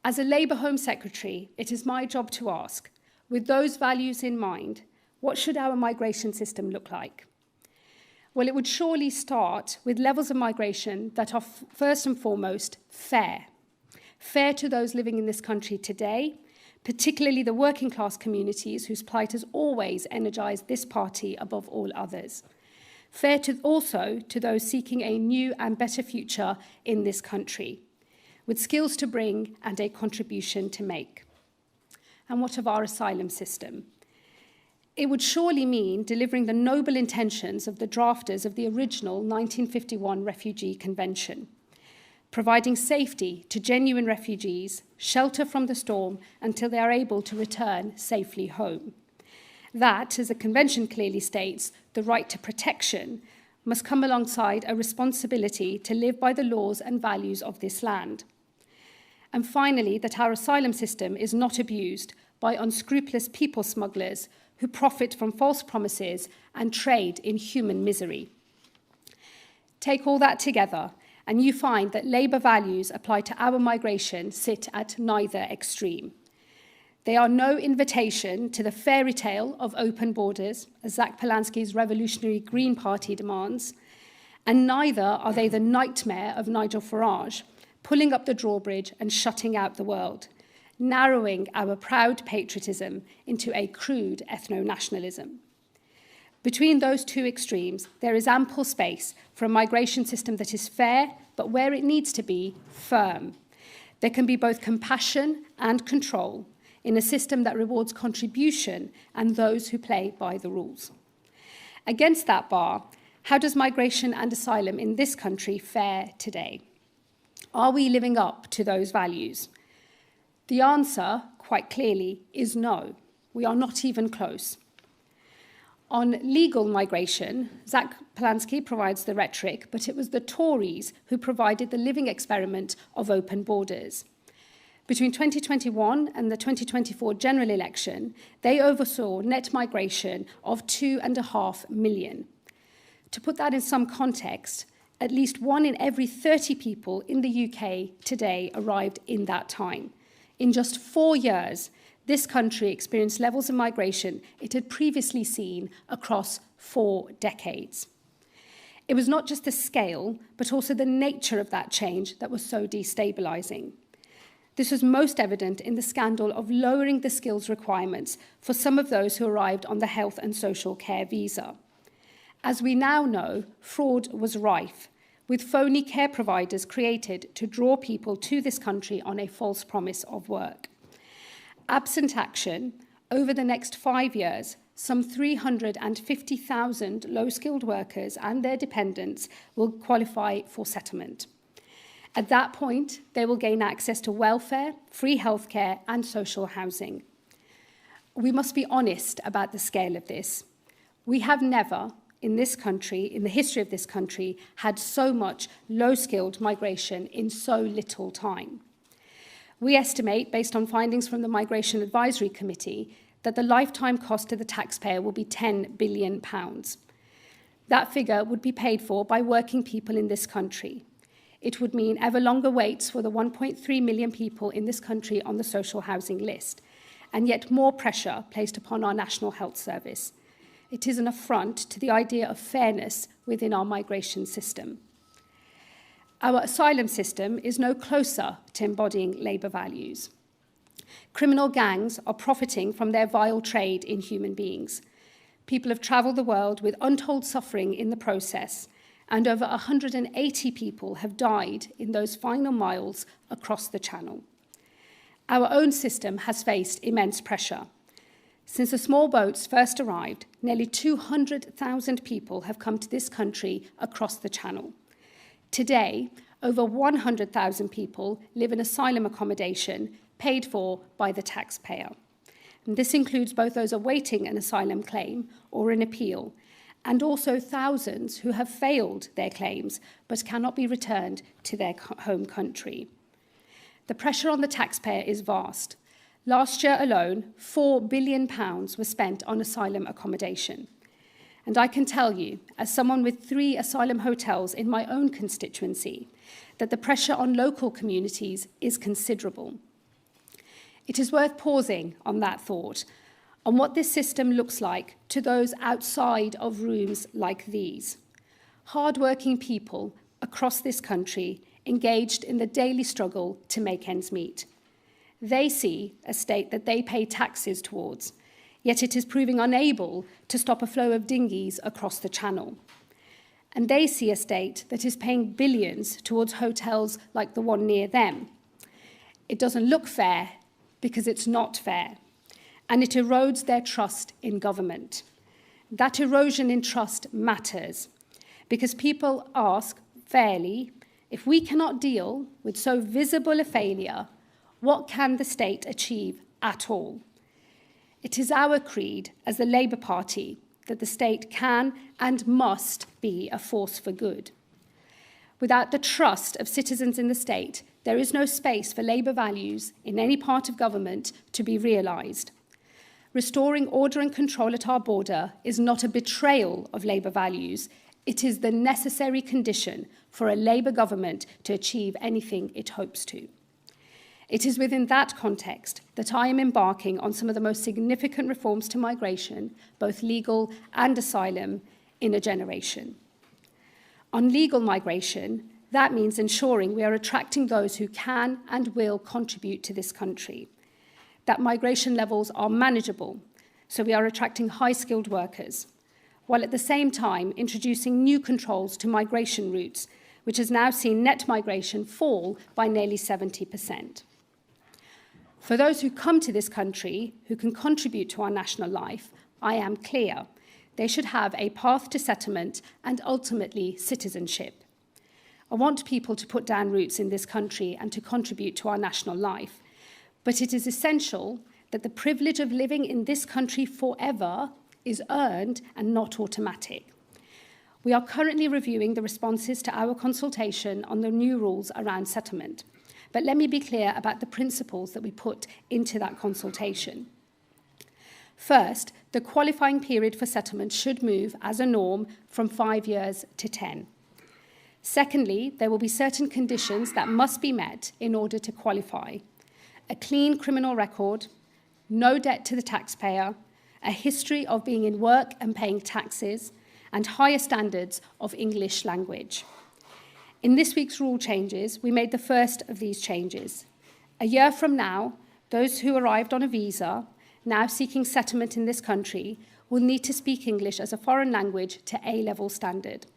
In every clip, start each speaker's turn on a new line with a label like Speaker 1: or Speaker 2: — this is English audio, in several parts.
Speaker 1: As a Labour Home Secretary, it is my job to ask, with those values in mind, what should our migration system look like? Well, it would surely start with levels of migration that are first and foremost fair. Fair to those living in this country today, particularly the working class communities whose plight has always energised this party above all others. Fair also to those seeking a new and better future in this country, with skills to bring and a contribution to make. And what of our asylum system? It would surely mean delivering the noble intentions of the drafters of the original 1951 Refugee Convention, providing safety to genuine refugees, shelter from the storm until they are able to return safely home. That, as the Convention clearly states, the right to protection must come alongside a responsibility to live by the laws and values of this land. And finally, that our asylum system is not abused by unscrupulous people smugglers who profit from false promises and trade in human misery. Take all that together, and you find that Labour values apply to our migration sit at neither extreme. They are no invitation to the fairy tale of open borders, as Zack Polanski's revolutionary Green Party demands, and neither are they the nightmare of Nigel Farage, pulling up the drawbridge and shutting out the world, narrowing our proud patriotism into a crude ethno-nationalism. Between those two extremes, there is ample space for a migration system that is fair, but where it needs to be, firm. There can be both compassion and control in a system that rewards contribution and those who play by the rules. Against that bar, how does migration and asylum in this country fare today? Are we living up to those values? The answer, quite clearly, is no. We are not even close. On legal migration, Zack Polanski provides the rhetoric, but it was the Tories who provided the living experiment of open borders. Between 2021 and the 2024 general election, they oversaw net migration of 2.5 million. To put that in some context, at least 1 in every 30 people in the UK today arrived in that time. In just 4 years, this country experienced levels of migration it had previously seen across 4 decades. It was not just the scale, but also the nature of that change that was so destabilising. This was most evident in the scandal of lowering the skills requirements for some of those who arrived on the health and social care visa. As we now know, fraud was rife, with phony care providers created to draw people to this country on a false promise of work. Absent action, over the next 5 years, some 350,000 low-skilled workers and their dependents will qualify for settlement. At that point, they will gain access to welfare, free healthcare, and social housing. We must be honest about the scale of this. We have never, in this country, in the history of this country, had so much low-skilled migration in so little time. We estimate, based on findings from the Migration Advisory Committee, that the lifetime cost to the taxpayer will be £10 billion. That figure would be paid for by working people in this country. It would mean ever longer waits for the 1.3 million people in this country on the social housing list, and yet more pressure placed upon our National Health Service. It is an affront to the idea of fairness within our migration system. Our asylum system is no closer to embodying Labour values. Criminal gangs are profiting from their vile trade in human beings. People have travelled the world with untold suffering in the process, and over 180 people have died in those final miles across the Channel. Our own system has faced immense pressure. Since the small boats first arrived, nearly 200,000 people have come to this country across the Channel. Today, over 100,000 people live in asylum accommodation paid for by the taxpayer. And this includes both those awaiting an asylum claim or an appeal, and also thousands who have failed their claims but cannot be returned to their home country. The pressure on the taxpayer is vast. Last year alone, £4 billion was spent on asylum accommodation. And I can tell you, as someone with 3 asylum hotels in my own constituency, that the pressure on local communities is considerable. It is worth pausing on that thought, on what this system looks like to those outside of rooms like these. Hard-working people across this country engaged in the daily struggle to make ends meet. They see a state that they pay taxes towards, yet it is proving unable to stop a flow of dinghies across the channel. And they see a state that is paying billions towards hotels like the one near them. It doesn't look fair because it's not fair, and it erodes their trust in government. That erosion in trust matters because people ask fairly, if we cannot deal with so visible a failure, what can the state achieve at all? It is our creed as the Labour Party that the state can and must be a force for good. Without the trust of citizens in the state, there is no space for Labour values in any part of government to be realised. Restoring order and control at our border is not a betrayal of Labour values. It is the necessary condition for a Labour government to achieve anything it hopes to. It is within that context that I am embarking on some of the most significant reforms to migration, both legal and asylum, in a generation. On legal migration, that means ensuring we are attracting those who can and will contribute to this country, that migration levels are manageable, so we are attracting high-skilled workers, while at the same time introducing new controls to migration routes, which has now seen net migration fall by nearly 70%. For those who come to this country, who can contribute to our national life, I am clear. They should have a path to settlement and ultimately citizenship. I want people to put down roots in this country and to contribute to our national life. But it is essential that the privilege of living in this country forever is earned and not automatic. We are currently reviewing the responses to our consultation on the new rules around settlement. But let me be clear about the principles that we put into that consultation. First, the qualifying period for settlement should move as a norm from 5 years to 10. Secondly, there will be certain conditions that must be met in order to qualify. A clean criminal record, no debt to the taxpayer, a history of being in work and paying taxes, and higher standards of English language. In this week's rule changes, we made the first of these changes. A year from now, those who arrived on a visa, now seeking settlement in this country, will need to speak English as a foreign language to A-level standard.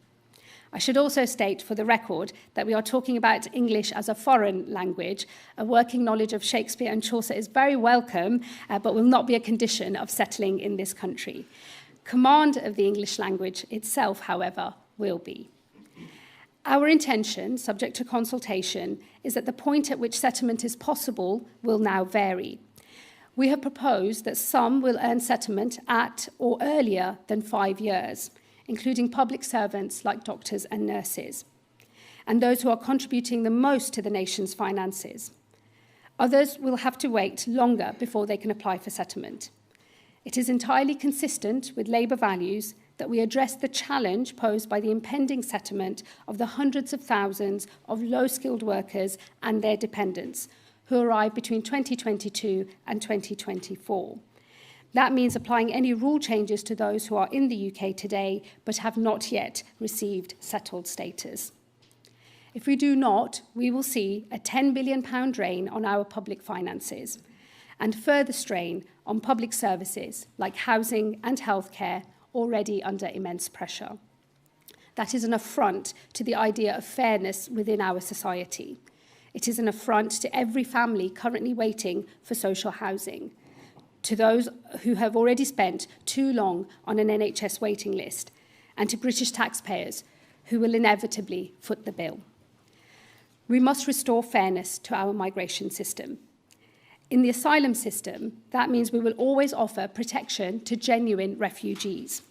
Speaker 1: I should also state for the record that we are talking about English as a foreign language. A working knowledge of Shakespeare and Chaucer is very welcome, but will not be a condition of settling in this country. Command of the English language itself, however, will be. Our intention, subject to consultation, is that the point at which settlement is possible will now vary. We have proposed that some will earn settlement at or earlier than 5 years, including public servants like doctors and nurses, and those who are contributing the most to the nation's finances. Others will have to wait longer before they can apply for settlement. It is entirely consistent with Labour values that we address the challenge posed by the impending settlement of the hundreds of thousands of low-skilled workers and their dependents who arrive between 2022 and 2024. That means applying any rule changes to those who are in the UK today but have not yet received settled status. If we do not, we will see a £10 billion drain on our public finances and further strain on public services like housing and healthcare, already under immense pressure. That is an affront to the idea of fairness within our society. It is an affront to every family currently waiting for social housing, to those who have already spent too long on an NHS waiting list, and to British taxpayers who will inevitably foot the bill. We must restore fairness to our migration system. In the asylum system, that means we will always offer protection to genuine refugees.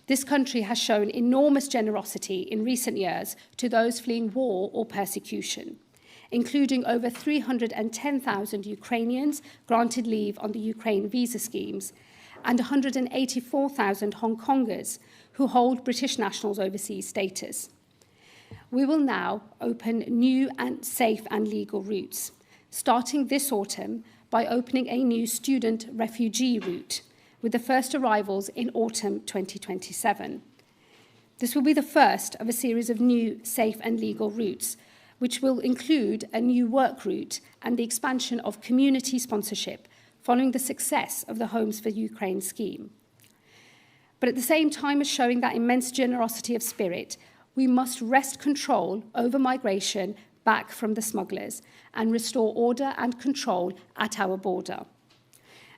Speaker 1: This country has shown enormous generosity in recent years to those fleeing war or persecution, including over 310,000 Ukrainians granted leave on the Ukraine visa schemes and 184,000 Hong Kongers who hold British nationals overseas status. We will now open new and safe and legal routes, starting this autumn by opening a new student refugee route, with the first arrivals in autumn 2027. This will be the first of a series of new safe and legal routes, which will include a new work route and the expansion of community sponsorship following the success of the Homes for Ukraine scheme. But at the same time as showing that immense generosity of spirit, we must wrest control over migration back from the smugglers and restore order and control at our border.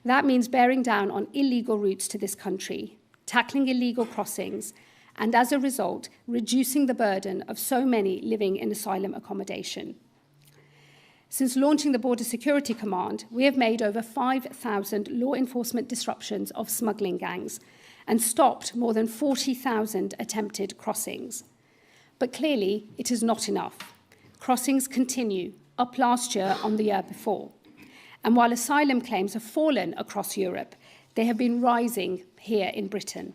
Speaker 1: That means bearing down on illegal routes to this country, tackling illegal crossings, and as a result, reducing the burden of so many living in asylum accommodation. Since launching the Border Security Command, we have made over 5,000 law enforcement disruptions of smuggling gangs and stopped more than 40,000 attempted crossings. But clearly, it is not enough. Crossings continue, up last year on the year before. And while asylum claims have fallen across Europe, they have been rising here in Britain.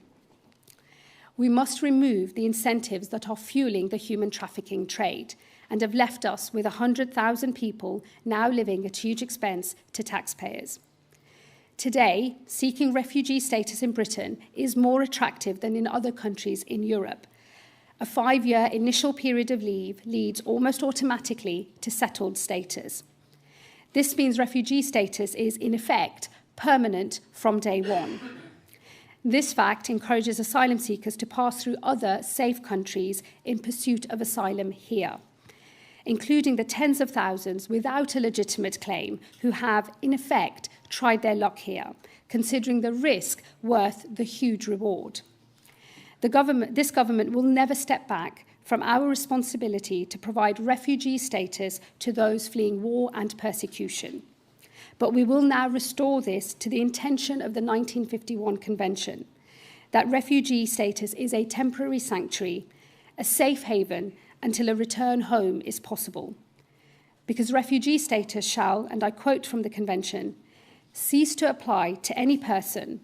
Speaker 1: We must remove the incentives that are fueling the human trafficking trade and have left us with 100,000 people now living at huge expense to taxpayers. Today, seeking refugee status in Britain is more attractive than in other countries in Europe. A 5-year initial period of leave leads almost automatically to settled status. This means refugee status is, in effect, permanent from day one. This fact encourages asylum seekers to pass through other safe countries in pursuit of asylum here, including the tens of thousands without a legitimate claim who have, in effect, tried their luck here, considering the risk worth the huge reward. This government will never step back from our responsibility to provide refugee status to those fleeing war and persecution. But we will now restore this to the intention of the 1951 Convention, that refugee status is a temporary sanctuary, a safe haven until a return home is possible. Because refugee status shall, and I quote from the Convention, cease to apply to any person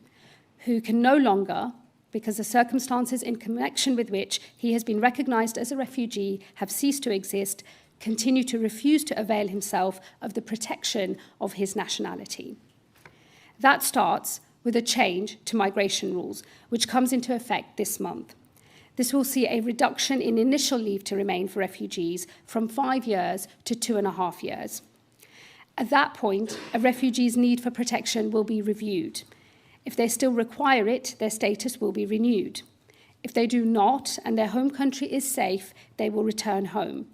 Speaker 1: who can no longer, because the circumstances in connection with which he has been recognised as a refugee have ceased to exist, continue to refuse to avail himself of the protection of his nationality. That starts with a change to migration rules, which comes into effect this month. This will see a reduction in initial leave to remain for refugees from 5 years to 2.5 years. At that point, a refugee's need for protection will be reviewed. If they still require it, their status will be renewed. If they do not, and their home country is safe, they will return home.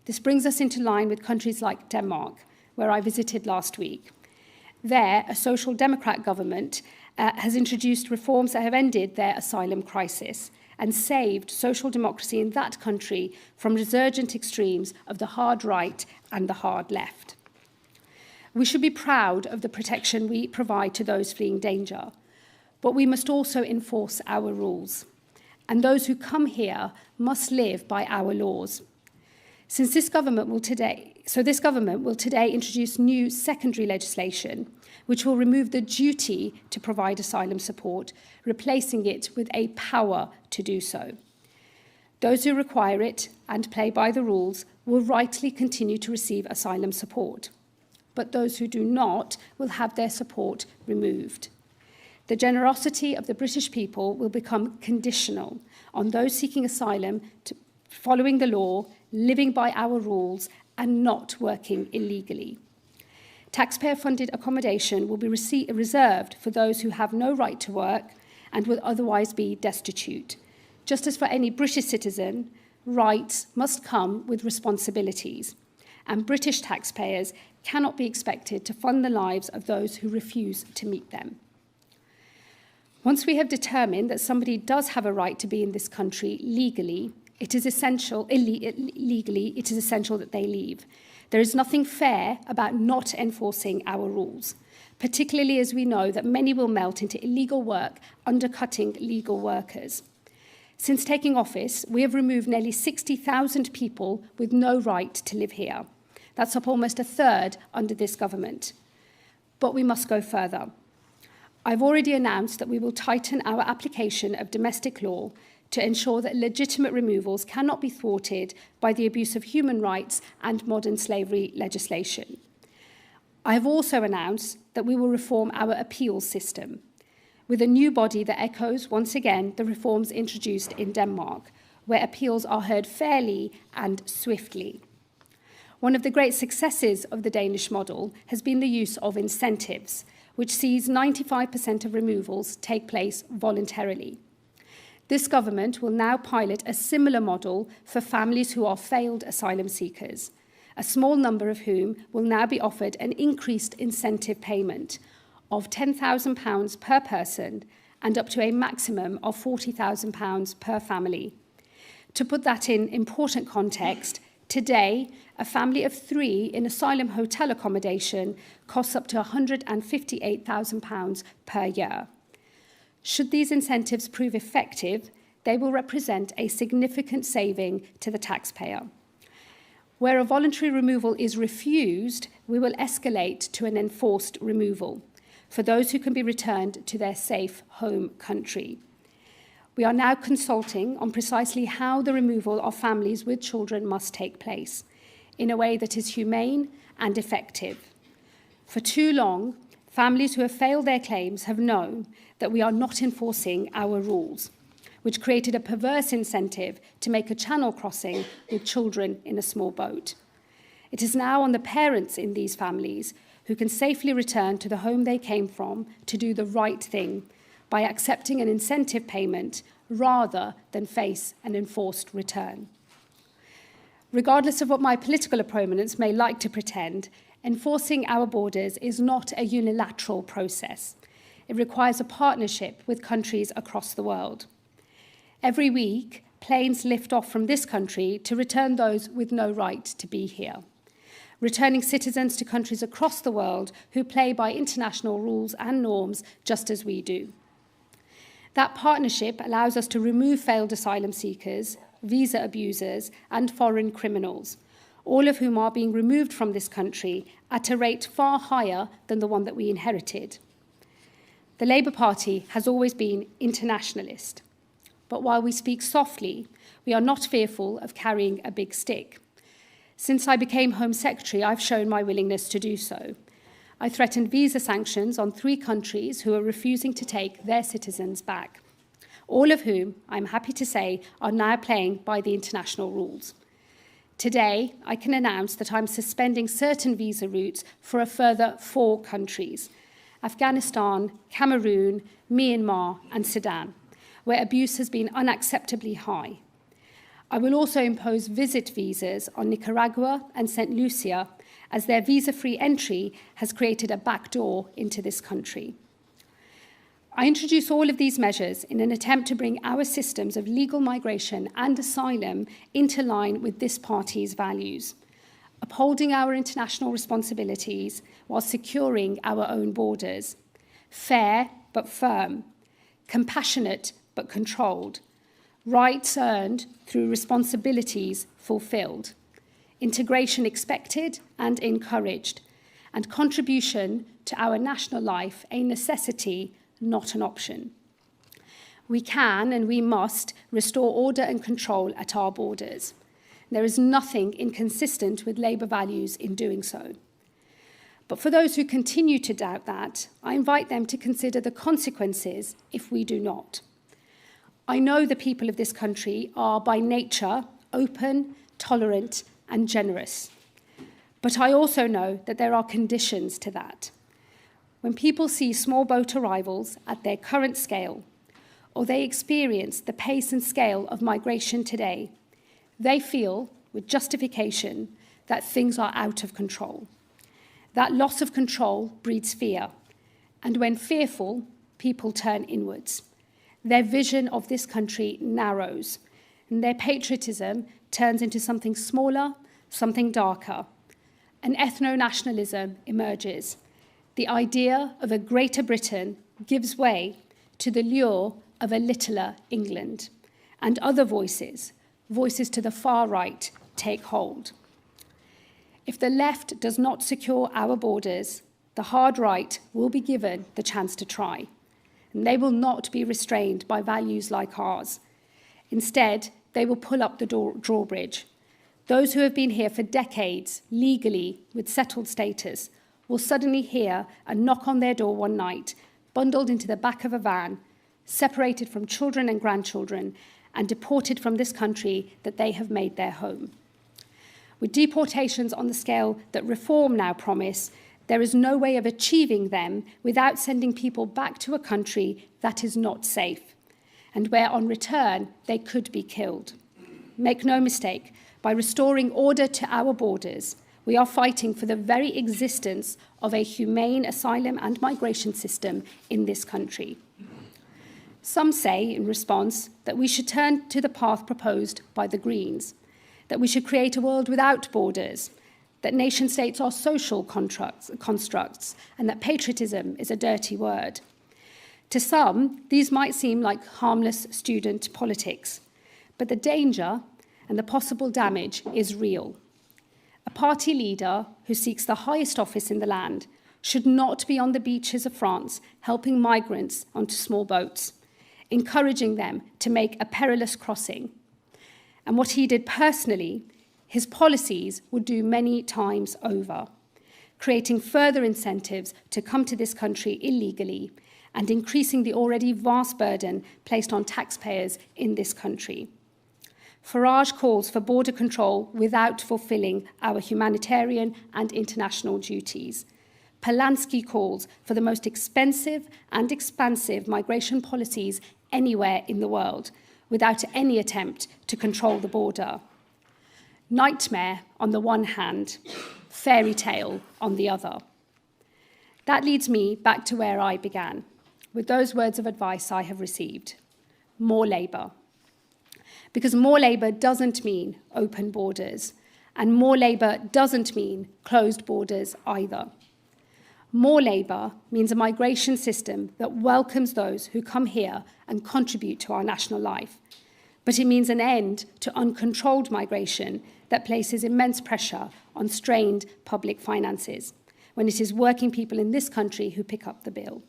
Speaker 1: This brings us into line with countries like Denmark, where I visited last week. There, a social democrat government has introduced reforms that have ended their asylum crisis and saved social democracy in that country from resurgent extremes of the hard right and the hard left. We should be proud of the protection we provide to those fleeing danger, but we must also enforce our rules, and those who come here must live by our laws. This government will today introduce new secondary legislation, which will remove the duty to provide asylum support, replacing it with a power to do so. Those who require it and play by the rules will rightly continue to receive asylum support, but those who do not will have their support removed. The generosity of the British people will become conditional on those seeking asylum following the law, living by our rules, and not working illegally. Taxpayer-funded accommodation will be reserved for those who have no right to work and will otherwise be destitute. Just as for any British citizen, rights must come with responsibilities, and British taxpayers cannot be expected to fund the lives of those who refuse to meet them. Once we have determined that somebody does have a right to be in this country legally, it is essential that they leave. There is nothing fair about not enforcing our rules, particularly as we know that many will melt into illegal work, undercutting legal workers. Since taking office, we have removed nearly 60,000 people with no right to live here. That's up almost a third under this government. But we must go further. I've already announced that we will tighten our application of domestic law to ensure that legitimate removals cannot be thwarted by the abuse of human rights and modern slavery legislation. I have also announced that we will reform our appeals system with a new body that echoes, once again, the reforms introduced in Denmark, where appeals are heard fairly and swiftly. One of the great successes of the Danish model has been the use of incentives, which sees 95% of removals take place voluntarily. This government will now pilot a similar model for families who are failed asylum seekers, a small number of whom will now be offered an increased incentive payment of £10,000 per person and up to a maximum of £40,000 per family. To put that in important context, today, a family of 3 in asylum hotel accommodation costs up to £158,000 per year. Should these incentives prove effective, they will represent a significant saving to the taxpayer. Where a voluntary removal is refused, we will escalate to an enforced removal for those who can be returned to their safe home country. We are now consulting on precisely how the removal of families with children must take place in a way that is humane and effective. For too long, families who have failed their claims have known that we are not enforcing our rules, which created a perverse incentive to make a channel crossing with children in a small boat. It is now on the parents in these families who can safely return to the home they came from to do the right thing by accepting an incentive payment rather than face an enforced return. Regardless of what my political opponents may like to pretend, enforcing our borders is not a unilateral process. It requires a partnership with countries across the world. Every week, planes lift off from this country to return those with no right to be here, returning citizens to countries across the world who play by international rules and norms just as we do. That partnership allows us to remove failed asylum seekers, visa abusers, and foreign criminals, all of whom are being removed from this country at a rate far higher than the one that we inherited. The Labour Party has always been internationalist, but while we speak softly, we are not fearful of carrying a big stick. Since I became Home Secretary, I've shown my willingness to do so. I threatened visa sanctions on 3 countries who are refusing to take their citizens back, all of whom, I'm happy to say, are now playing by the international rules. Today, I can announce that I'm suspending certain visa routes for a further 4 countries: Afghanistan, Cameroon, Myanmar, and Sudan, where abuse has been unacceptably high. I will also impose visit visas on Nicaragua and St. Lucia, as their visa-free entry has created a backdoor into this country. I introduce all of these measures in an attempt to bring our systems of legal migration and asylum into line with this party's values, upholding our international responsibilities while securing our own borders, fair but firm, compassionate but controlled, rights earned through responsibilities fulfilled, integration expected and encouraged, and contribution to our national life a necessity, not an option. We can and we must restore order and control at our borders. There is nothing inconsistent with Labour values in doing so. But for those who continue to doubt that, I invite them to consider the consequences if we do not. I know the people of this country are by nature open, tolerant, and generous. But I also know that there are conditions to that. When people see small boat arrivals at their current scale, or they experience the pace and scale of migration today, they feel, with justification, that things are out of control. That loss of control breeds fear, and when fearful, people turn inwards. Their vision of this country narrows, and their patriotism turns into something smaller, something darker. An ethno-nationalism emerges. The idea of a Greater Britain gives way to the lure of a littler England, and other voices to the far right, take hold. If the left does not secure our borders, the hard right will be given the chance to try, and they will not be restrained by values like ours. Instead, they will pull up the drawbridge. Those who have been here for decades, legally, with settled status, will suddenly hear a knock on their door one night, bundled into the back of a van, separated from children and grandchildren, and deported from this country that they have made their home. With deportations on the scale that reform now promise, there is no way of achieving them without sending people back to a country that is not safe, and where on return they could be killed. Make no mistake, by restoring order to our borders, we are fighting for the very existence of a humane asylum and migration system in this country. Some say, in response, that we should turn to the path proposed by the Greens, that we should create a world without borders, that nation-states are social constructs, and that patriotism is a dirty word. To some, these might seem like harmless student politics, but the danger and the possible damage is real. A party leader who seeks the highest office in the land should not be on the beaches of France helping migrants onto small boats, encouraging them to make a perilous crossing. And what he did personally, his policies would do many times over, creating further incentives to come to this country illegally and increasing the already vast burden placed on taxpayers in this country. Farage calls for border control without fulfilling our humanitarian and international duties. Polanski calls for the most expensive and expansive migration policies anywhere in the world, without any attempt to control the border. Nightmare on the one hand, fairy tale on the other. That leads me back to where I began, with those words of advice I have received. More Labour. Because more Labour doesn't mean open borders, and more Labour doesn't mean closed borders either. More Labour means a migration system that welcomes those who come here and contribute to our national life. But it means an end to uncontrolled migration that places immense pressure on strained public finances, when it is working people in this country who pick up the bill.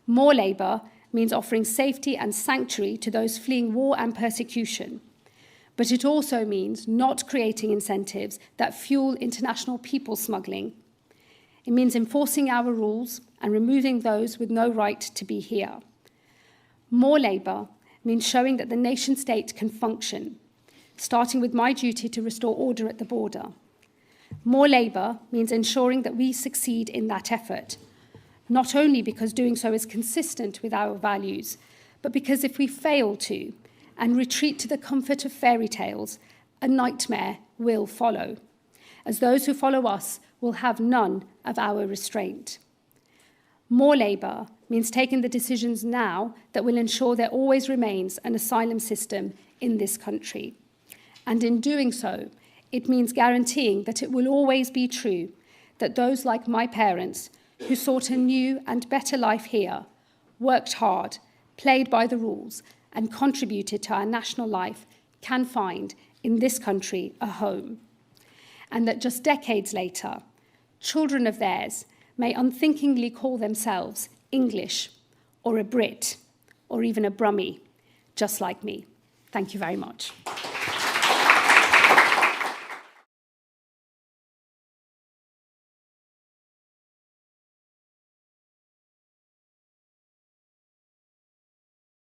Speaker 1: More Labour means offering safety and sanctuary to those fleeing war and persecution. But it also means not creating incentives that fuel international people smuggling. It means enforcing our rules and removing those with no right to be here. More Labour means showing that the nation-state can function, starting with my duty to restore order at the border. More Labour means ensuring that we succeed in that effort, not only because doing so is consistent with our values, but because if we fail to and retreat to the comfort of fairy tales, a nightmare will follow, as those who follow us will have none of our restraint. More Labour means taking the decisions now that will ensure there always remains an asylum system in this country. And in doing so, it means guaranteeing that it will always be true that those like my parents who sought a new and better life here, worked hard, played by the rules, and contributed to our national life can find in this country a home. And that just decades later, children of theirs may unthinkingly call themselves English or a Brit or even a Brummie, just like me. Thank you very much.